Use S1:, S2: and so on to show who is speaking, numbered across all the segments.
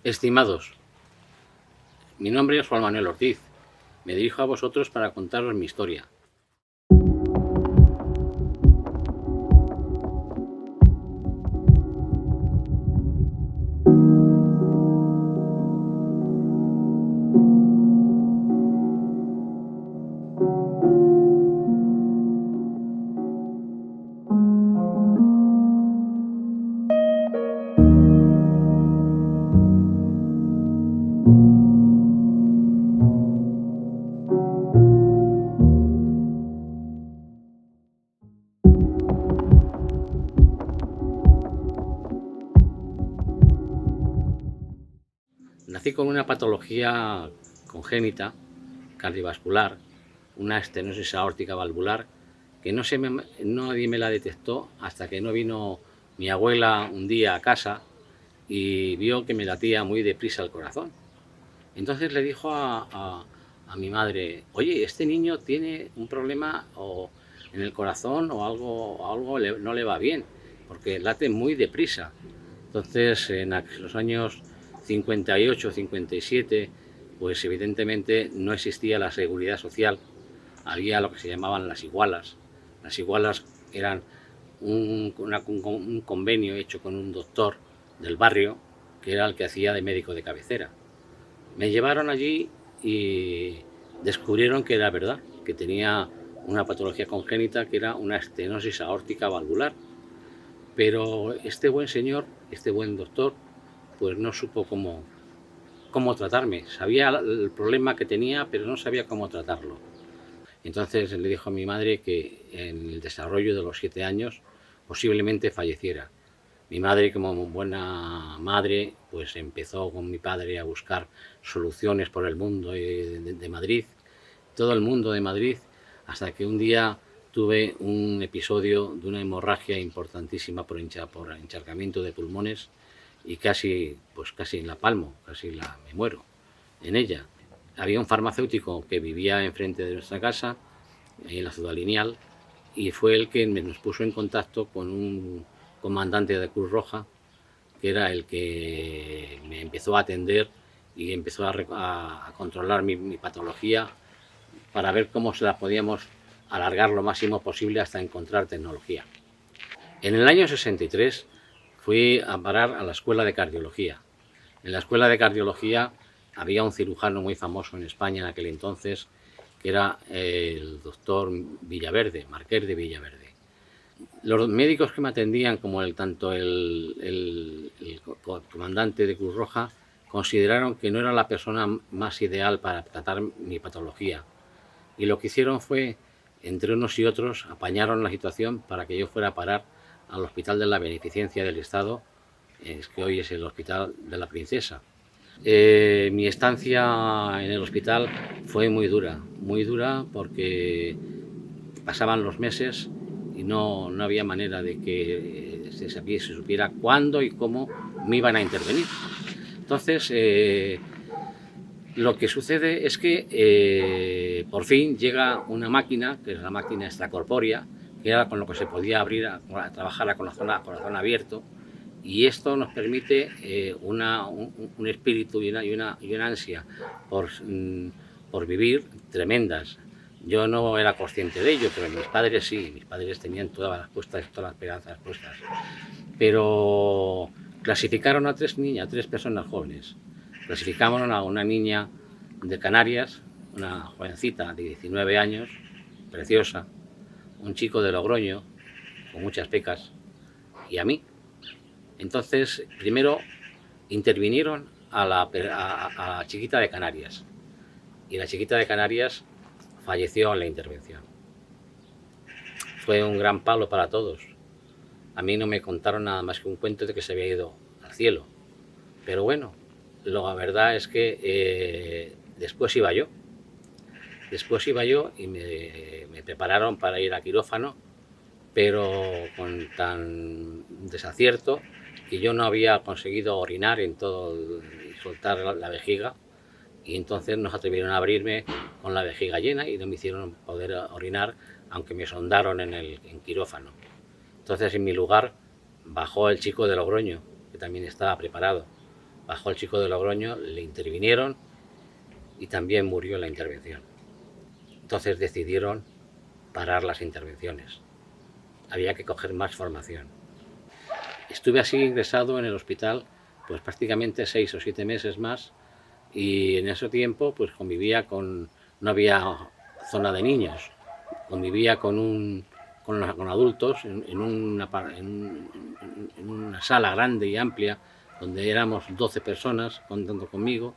S1: Estimados, mi nombre es Juan Manuel Ortiz. Me dirijo a vosotros para contaros mi historia. Nací con una patología congénita cardiovascular, una estenosis aórtica valvular, que nadie me la detectó hasta que no vino mi abuela un día a casa y vio que me latía muy deprisa el corazón. Entonces le dijo a mi madre: oye, este niño tiene un problema en el corazón o algo no le va bien, porque late muy deprisa. Entonces, en los años 58, 57, pues evidentemente no existía la seguridad social, había lo que se llamaban las igualas. Las igualas eran un convenio hecho con un doctor del barrio, que era el que hacía de médico de cabecera. Me llevaron allí y descubrieron que era verdad, que tenía una patología congénita que era una estenosis aórtica valvular. Pero este buen señor, este buen doctor, pues no supo cómo tratarme. Sabía el problema que tenía, pero no sabía cómo tratarlo. Entonces le dijo a mi madre que en el desarrollo de los 7 años posiblemente falleciera. Mi madre, como buena madre, pues empezó con mi padre a buscar soluciones por el mundo de Madrid, todo el mundo de Madrid, hasta que un día tuve un episodio de una hemorragia importantísima por encharcamiento de pulmones y casi la palmo, me muero en ella. Había un farmacéutico que vivía enfrente de nuestra casa, en la Ciudad Lineal, y fue el que nos puso en contacto con un comandante de Cruz Roja, que era el que me empezó a atender y empezó a controlar mi patología para ver cómo se la podíamos alargar lo máximo posible hasta encontrar tecnología. En el año 63 fui a parar a la escuela de cardiología. En la escuela de cardiología había un cirujano muy famoso en España en aquel entonces, que era el doctor Villaverde, Marqués de Villaverde. Los médicos que me atendían, como tanto el comandante de Cruz Roja, consideraron que no era la persona más ideal para tratar mi patología. Y lo que hicieron fue, entre unos y otros, apañaron la situación para que yo fuera a parar al Hospital de la Beneficencia del Estado, que hoy es el Hospital de la Princesa. Mi estancia en el hospital fue muy dura porque pasaban los meses y no había manera de que se supiera cuándo y cómo me iban a intervenir. Entonces, lo que sucede es que por fin llega una máquina, que es la máquina extracorpórea, que era con lo que se podía abrir a trabajar a corazón abierto, y esto nos permite un espíritu y una ansia por vivir tremendas. Yo no era consciente de ello, pero mis padres sí, mis padres tenían todas las esperanzas puestas. Pero clasificaron a tres personas jóvenes. Clasificaron a una niña de Canarias, una jovencita de 19 años, preciosa, un chico de Logroño, con muchas pecas, y a mí. Entonces, primero intervinieron a la chiquita de Canarias, y la chiquita de Canarias falleció en la intervención. Fue un gran palo para todos. A mí no me contaron nada más que un cuento de que se había ido al cielo. Pero bueno, la verdad es que después iba yo. Después iba yo y me prepararon para ir a quirófano, pero con tan desacierto que yo no había conseguido orinar en todo y soltar la vejiga, y entonces nos atrevieron a abrirme con la vejiga llena y no me hicieron poder orinar, aunque me sondaron en quirófano. Entonces, en mi lugar bajó el chico de Logroño, que también estaba preparado. Bajó el chico de Logroño, le intervinieron y también murió en la intervención. Entonces decidieron parar las intervenciones. Había que coger más formación. Estuve así ingresado en el hospital pues prácticamente 6 o 7 meses más, y en ese tiempo pues convivía con, no había zona de niños, convivía con adultos en una sala grande y amplia donde éramos 12 personas contando conmigo.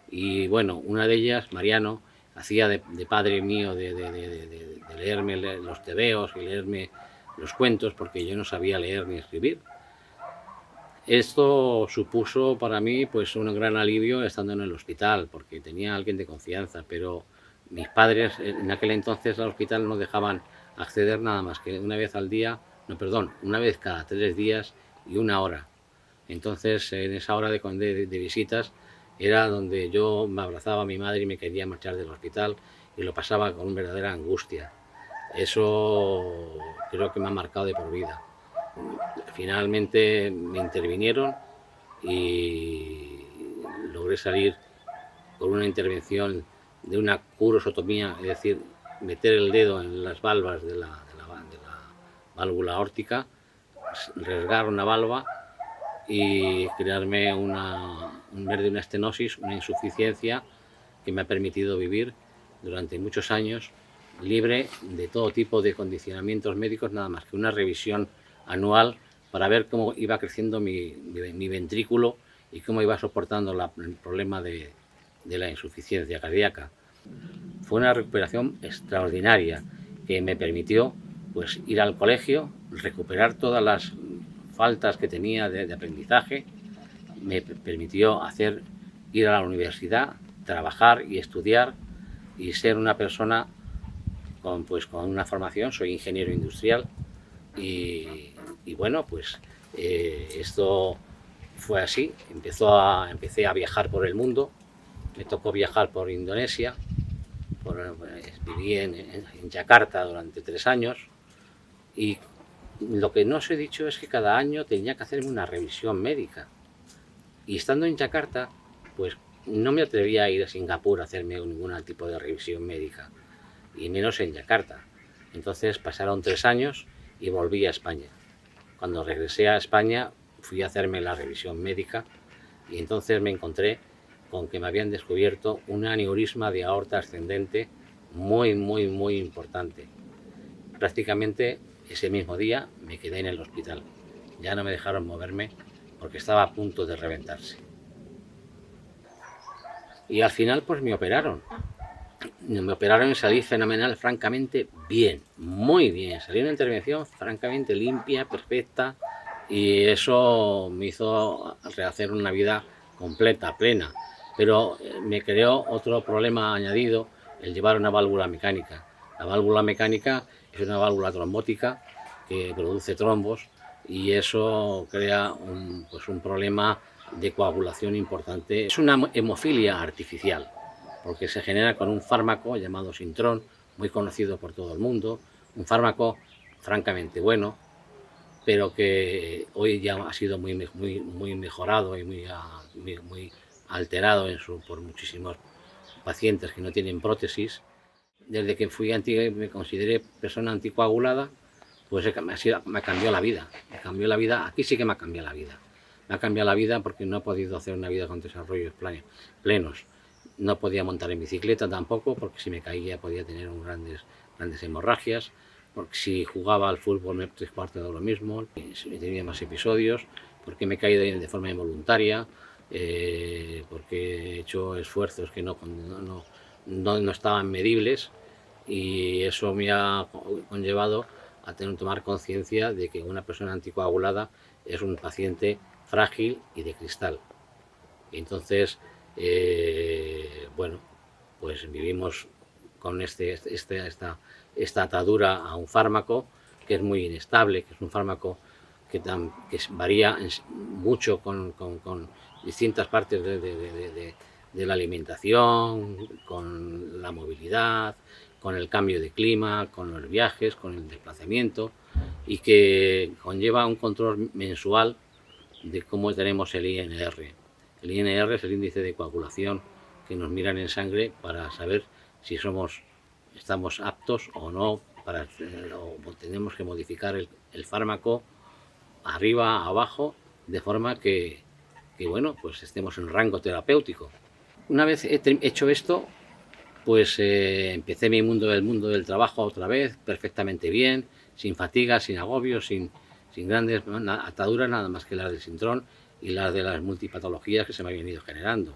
S1: Y bueno, una de ellas, Mariano, hacía de padre mío de leerme los tebeos y leerme los cuentos, porque yo no sabía leer ni escribir. Esto supuso para mí pues un gran alivio estando en el hospital, porque tenía a alguien de confianza, pero mis padres en aquel entonces al hospital no dejaban acceder nada más que una vez al día, no, perdón, una vez cada 3 días y una hora. Entonces en esa hora de visitas era donde yo me abrazaba a mi madre y me quería marchar del hospital, y lo pasaba con verdadera angustia. Eso creo que me ha marcado de por vida. Finalmente me intervinieron y logré salir con una intervención de una urosotomía, es decir, meter el dedo en las valvas de la válvula aórtica, rasgar una valva y crearme una estenosis, una insuficiencia que me ha permitido vivir durante muchos años libre de todo tipo de condicionamientos médicos, nada más que una revisión anual para ver cómo iba creciendo mi ventrículo y cómo iba soportando el problema de la insuficiencia cardíaca. Fue una recuperación extraordinaria que me permitió pues ir al colegio, recuperar todas las faltas que tenía de aprendizaje, me permitió ir a la universidad, trabajar y estudiar y ser una persona con una formación. Soy ingeniero industrial y bueno, pues esto fue así. Empecé a viajar por el mundo, me tocó viajar por Indonesia, viví en Yakarta durante 3 años, y lo que no os he dicho es que cada año tenía que hacerme una revisión médica. Y estando en Yakarta, pues no me atrevía a ir a Singapur a hacerme ningún tipo de revisión médica, y menos en Yakarta. Entonces pasaron 3 años y volví a España. Cuando regresé a España fui a hacerme la revisión médica y entonces me encontré con que me habían descubierto un aneurisma de aorta ascendente muy importante. Prácticamente ese mismo día me quedé en el hospital. Ya no me dejaron moverme porque estaba a punto de reventarse. Y al final pues me operaron. Me operaron y salí fenomenal, francamente bien, muy bien. Salí una intervención francamente limpia, perfecta, y eso me hizo rehacer una vida completa, plena. Pero me creó otro problema añadido, el llevar una válvula mecánica. La válvula mecánica es una válvula trombótica que produce trombos, y eso crea un problema de coagulación importante. Es una hemofilia artificial, porque se genera con un fármaco llamado Sintron, muy conocido por todo el mundo, un fármaco francamente bueno, pero que hoy ya ha sido muy mejorado y muy alterado por muchísimos pacientes que no tienen prótesis. Desde que me consideré persona anticoagulada, pues me cambió la vida. Aquí sí que me ha cambiado la vida. Me ha cambiado la vida porque no he podido hacer una vida con desarrollos plenos. No podía montar en bicicleta tampoco, porque si me caía podía tener grandes hemorragias. Porque si jugaba al fútbol 3/4 de lo mismo, tenía más episodios, porque me he caído de forma involuntaria, porque he hecho esfuerzos que no estaban medibles, y eso me ha conllevado a tomar conciencia de que una persona anticoagulada es un paciente frágil y de cristal. Y entonces, bueno, pues vivimos con esta atadura a un fármaco que es muy inestable, que es un fármaco que varía mucho con distintas partes de la alimentación, con la movilidad, con el cambio de clima, con los viajes, con el desplazamiento, y que conlleva un control mensual de cómo tenemos el INR. El INR es el índice de coagulación que nos miran en sangre para saber si estamos aptos o no, o tenemos que modificar el fármaco arriba, abajo, de forma que bueno, pues estemos en rango terapéutico. Una vez hecho esto, pues empecé el mundo del trabajo otra vez, perfectamente bien, sin fatiga, sin agobios, sin grandes ataduras, nada más que las del sintrón y las de las multipatologías que se me habían ido generando.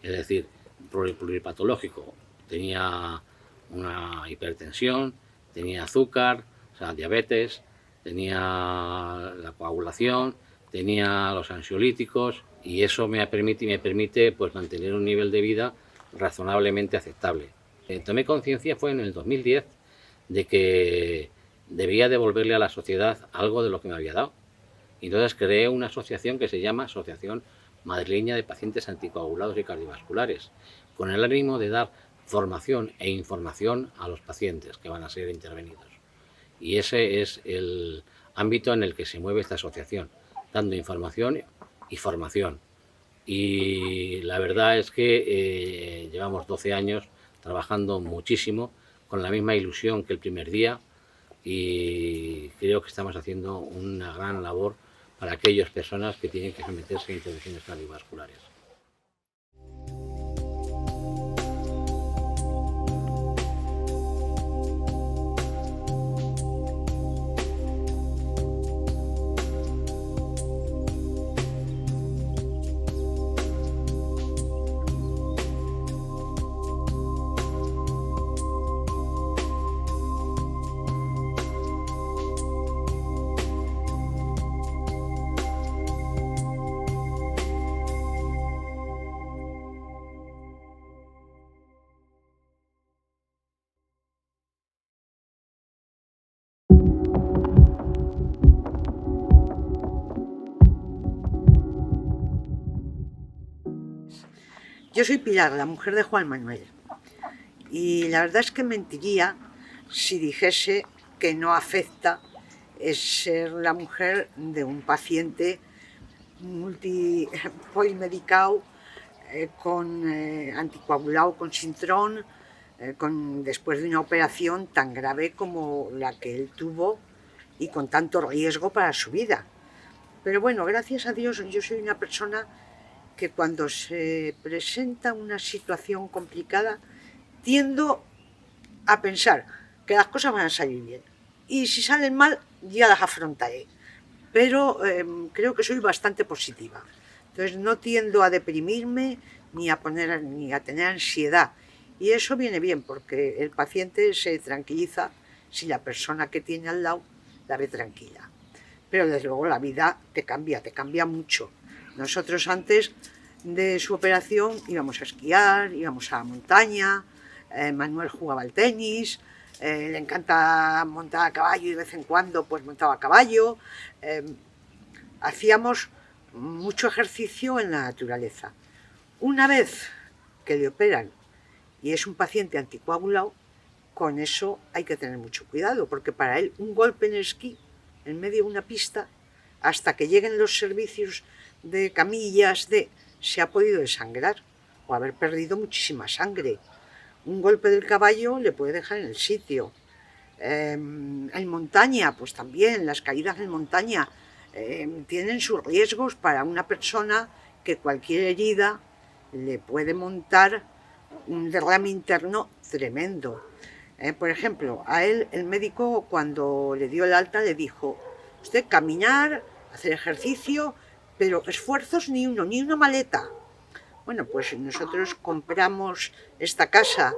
S1: Es decir, pluripatológico, tenía una hipertensión, tenía azúcar, o sea, diabetes, tenía la coagulación, tenía los ansiolíticos, y eso me permite pues mantener un nivel de vida razonablemente aceptable. Tomé conciencia fue en el 2010 de que debía devolverle a la sociedad algo de lo que me había dado. Y entonces creé una asociación que se llama Asociación Madrileña de Pacientes Anticoagulados y Cardiovasculares, con el ánimo de dar formación e información a los pacientes que van a ser intervenidos. Y ese es el ámbito en el que se mueve esta asociación, dando información y formación. Y la verdad es que llevamos 12 años trabajando muchísimo, con la misma ilusión que el primer día, y creo que estamos haciendo una gran labor para aquellas personas que tienen que someterse a intervenciones cardiovasculares.
S2: Yo soy Pilar, la mujer de Juan Manuel, y la verdad es que mentiría si dijese que no afecta ser la mujer de un paciente polimedicado, anticoagulado con sintrón, después de una operación tan grave como la que él tuvo y con tanto riesgo para su vida. Pero bueno, gracias a Dios, yo soy una persona que cuando se presenta una situación complicada tiendo a pensar que las cosas van a salir bien, y si salen mal ya las afrontaré, pero creo que soy bastante positiva. Entonces no tiendo a deprimirme ni a tener ansiedad, y eso viene bien porque el paciente se tranquiliza si la persona que tiene al lado la ve tranquila. Pero desde luego la vida te cambia mucho. Nosotros antes de su operación íbamos a esquiar, íbamos a la montaña, Manuel jugaba al tenis, le encanta montar a caballo y de vez en cuando pues montaba a caballo. Hacíamos mucho ejercicio en la naturaleza. Una vez que le operan y es un paciente anticoagulado, con eso hay que tener mucho cuidado, porque para él un golpe en el esquí, en medio de una pista, hasta que lleguen los servicios de camillas, se ha podido desangrar o haber perdido muchísima sangre. Un golpe del caballo le puede dejar en el sitio. En montaña, pues también, las caídas en montaña tienen sus riesgos para una persona, que cualquier herida le puede montar un derrame interno tremendo. Por ejemplo, a él el médico, cuando le dio el alta, le dijo: usted caminar, hacer ejercicio, pero esfuerzos ni uno, ni una maleta. Bueno, pues nosotros compramos esta casa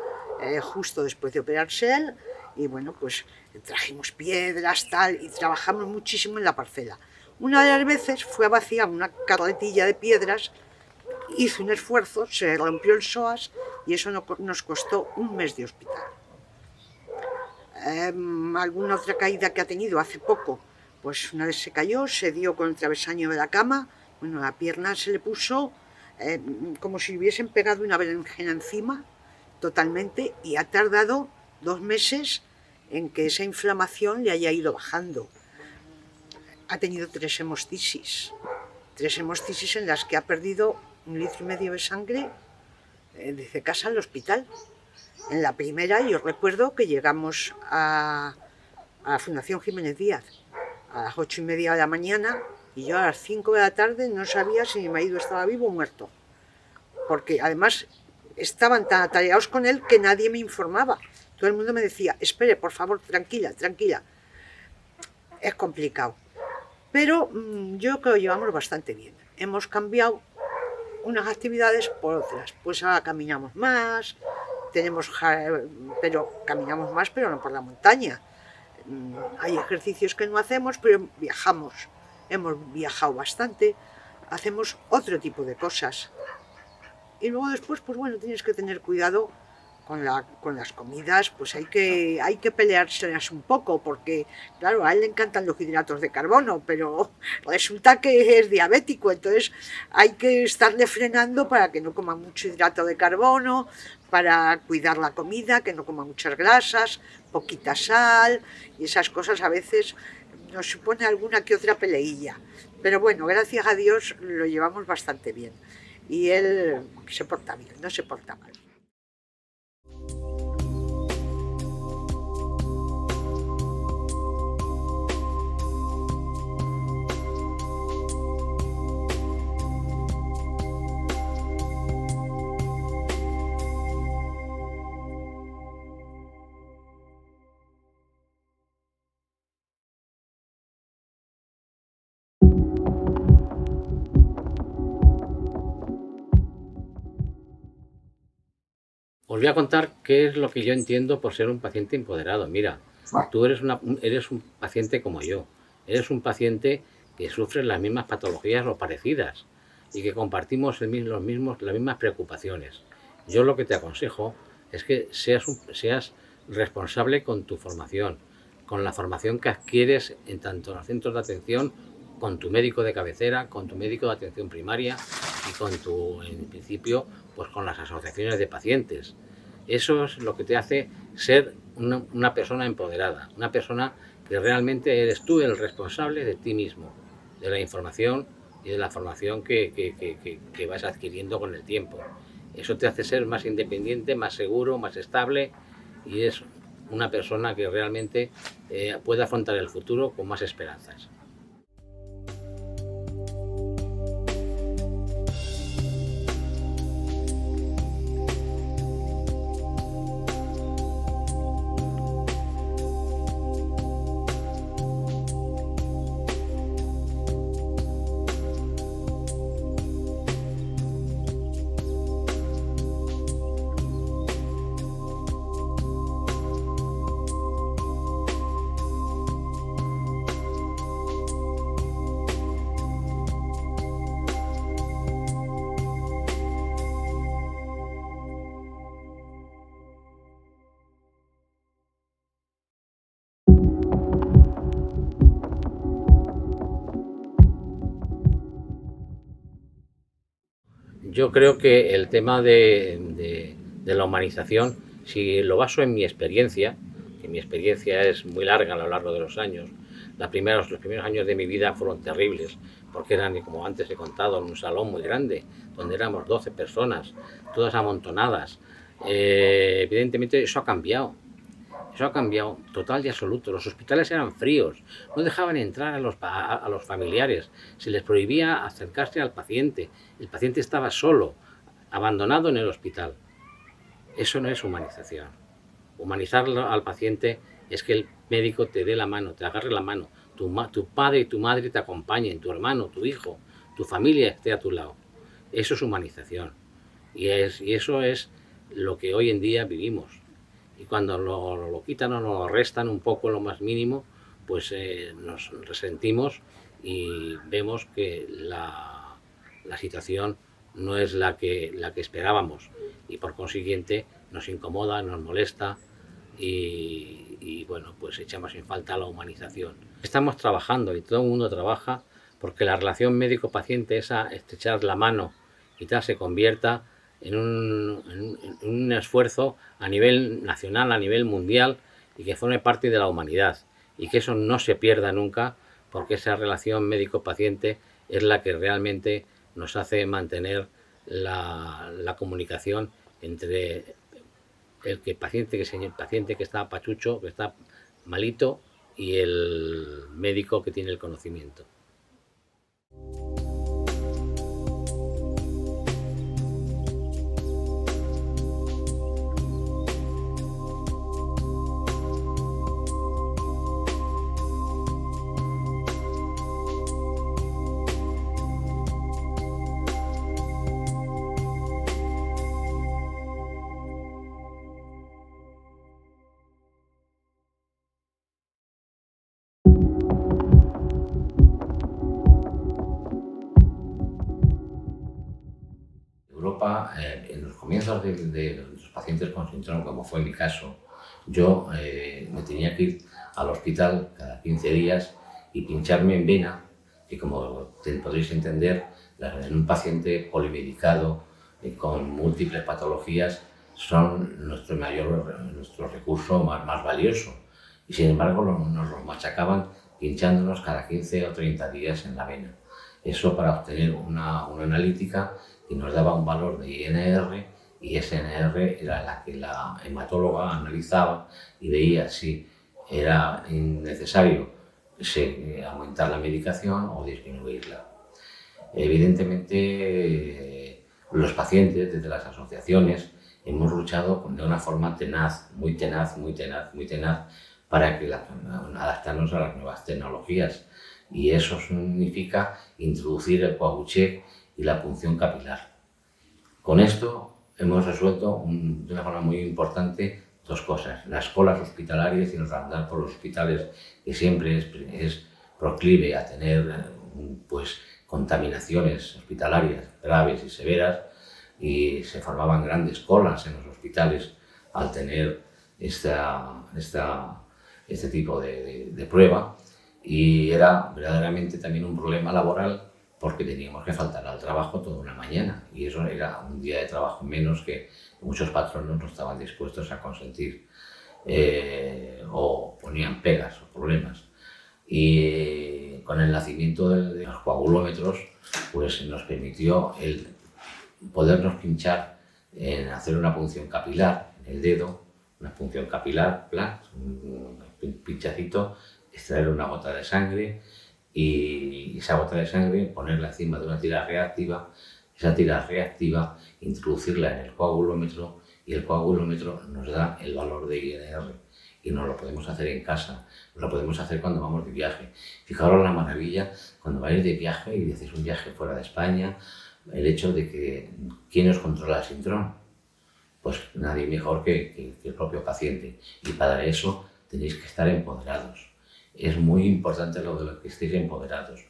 S2: justo después de operarse él, y bueno, pues trajimos piedras, tal, y trabajamos muchísimo en la parcela. Una de las veces fue a vaciar una carretilla de piedras, hizo un esfuerzo, se rompió el psoas y eso nos costó un mes de hospital. Alguna otra caída que ha tenido hace poco, pues una vez se cayó, se dio con el travesaño de la cama, bueno, la pierna se le puso como si hubiesen pegado una berenjena encima, totalmente, y ha tardado 2 meses en que esa inflamación le haya ido bajando. Ha tenido 3 hemostisis en las que ha perdido 1,5 litros de sangre desde casa al hospital. En la primera yo recuerdo que llegamos a la Fundación Jiménez Díaz a las 8:30 de la mañana y yo a las 5 de la tarde no sabía si mi marido estaba vivo o muerto, porque además estaban tan atareados con él que nadie me informaba. Todo el mundo me decía, espere, por favor, tranquila, tranquila. Es complicado, pero yo creo que lo llevamos bastante bien. Hemos cambiado unas actividades por otras, pues ahora caminamos más, caminamos más, pero no por la montaña. Hay ejercicios que no hacemos, pero viajamos, hemos viajado bastante, hacemos otro tipo de cosas. Y luego después, pues bueno, tienes que tener cuidado con las comidas, pues hay que peleárselas un poco, porque claro, a él le encantan los hidratos de carbono, pero resulta que es diabético, entonces hay que estarle frenando para que no coma mucho hidrato de carbono, para cuidar la comida, que no coma muchas grasas, poquita sal, y esas cosas a veces nos supone alguna que otra peleilla. Pero bueno, gracias a Dios lo llevamos bastante bien. Y él se porta bien, no se porta mal.
S1: Os voy a contar qué es lo que yo entiendo por ser un paciente empoderado. Mira, tú eres un paciente como yo. Eres un paciente que sufre las mismas patologías o parecidas y que compartimos las mismas preocupaciones. Yo lo que te aconsejo es que seas responsable con tu formación, con la formación que adquieres en tanto en los centros de atención, con tu médico de cabecera, con tu médico de atención primaria y en principio, pues con las asociaciones de pacientes. Eso es lo que te hace ser una persona empoderada, una persona que realmente eres tú el responsable de ti mismo, de la información y de la formación que vas adquiriendo con el tiempo. Eso te hace ser más independiente, más seguro, más estable y es una persona que realmente puede afrontar el futuro con más esperanzas. Yo creo que el tema de la humanización, si lo baso en mi experiencia, que mi experiencia es muy larga a lo largo de los años, los primeros años de mi vida fueron terribles, porque eran, como antes he contado, en un salón muy grande, donde éramos 12 personas, todas amontonadas. Evidentemente eso ha cambiado. Eso ha cambiado total y absoluto. Los hospitales eran fríos, no dejaban entrar a los familiares, se les prohibía acercarse al paciente. El paciente estaba solo, abandonado en el hospital. Eso no es humanización. Humanizar al paciente es que el médico te dé la mano, te agarre la mano, tu padre y tu madre te acompañen, tu hermano, tu hijo, tu familia esté a tu lado. Eso es humanización. Y eso es lo que hoy en día vivimos. Y cuando lo quitan o lo restan un poco, lo más mínimo, pues nos resentimos y vemos que la situación no es la que esperábamos y por consiguiente nos incomoda, nos molesta y bueno, pues echamos en falta la humanización. Estamos trabajando y todo el mundo trabaja porque la relación médico-paciente, esa estrechar la mano y tal, se convierta en un esfuerzo a nivel nacional, a nivel mundial y que forme parte de la humanidad y que eso no se pierda nunca porque esa relación médico-paciente es la que realmente nos hace mantener la comunicación entre el paciente que está pachucho, que está malito, y el médico que tiene el conocimiento. Europa, en los comienzos de los pacientes con síndrome, como fue mi caso, yo me tenía que ir al hospital cada 15 días y pincharme en vena, que como podréis entender, en un paciente polimedicado con múltiples patologías son nuestro recurso más valioso. Y sin embargo nos los machacaban pinchándonos cada 15 o 30 días en la vena. Eso para obtener una analítica que nos daba un valor de INR, y ese INR era la que la hematóloga analizaba y veía si era necesario aumentar la medicación o disminuirla. Evidentemente, los pacientes, desde las asociaciones, hemos luchado de una forma tenaz, muy tenaz, para que adaptarnos a las nuevas tecnologías. Y eso significa introducir el coagucheck y la punción capilar. Con esto hemos resuelto de una forma muy importante dos cosas: las colas hospitalarias y los andar por los hospitales, que siempre es proclive a tener contaminaciones hospitalarias graves y severas, y se formaban grandes colas en los hospitales al tener este tipo de prueba, y era verdaderamente también un problema laboral, porque teníamos que faltar al trabajo toda una mañana, y eso era un día de trabajo menos que muchos patronos no estaban dispuestos a consentir, o ponían pegas o problemas. Y con el nacimiento de los coagulómetros, pues nos permitió el podernos pinchar en hacer una punción capilar en el dedo, una punción capilar, un pinchacito, extraer una gota de sangre, y esa gota de sangre ponerla encima de una tira reactiva, esa tira reactiva introducirla en el coagulómetro, y el coagulómetro nos da el valor de INR, y no lo podemos hacer en casa, lo podemos hacer cuando vamos de viaje. Fijaros la maravilla cuando vais de viaje y hacéis un viaje fuera de España, el hecho de que ¿quién os controla el síndrome? Pues nadie mejor que el propio paciente, y para eso tenéis que estar empoderados. Es muy importante lo de que estéis empoderados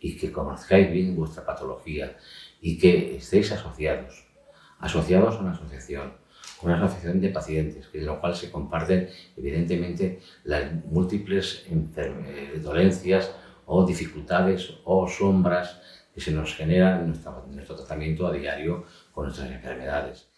S1: y que conozcáis bien vuestra patología, y que estéis asociados a una asociación de pacientes, de lo cual se comparten evidentemente las múltiples dolencias o dificultades o sombras que se nos generan en nuestro tratamiento a diario con nuestras enfermedades.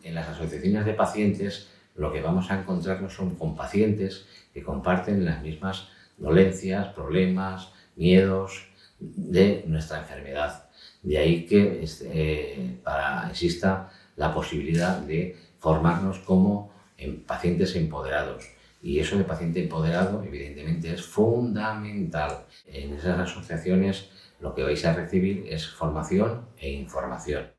S1: En las asociaciones de pacientes lo que vamos a encontrarnos son con pacientes que comparten las mismas dolencias, problemas, miedos de nuestra enfermedad. De ahí que exista la posibilidad de formarnos como pacientes empoderados. Y eso de paciente empoderado, evidentemente, es fundamental. En esas asociaciones lo que vais a recibir es formación e información.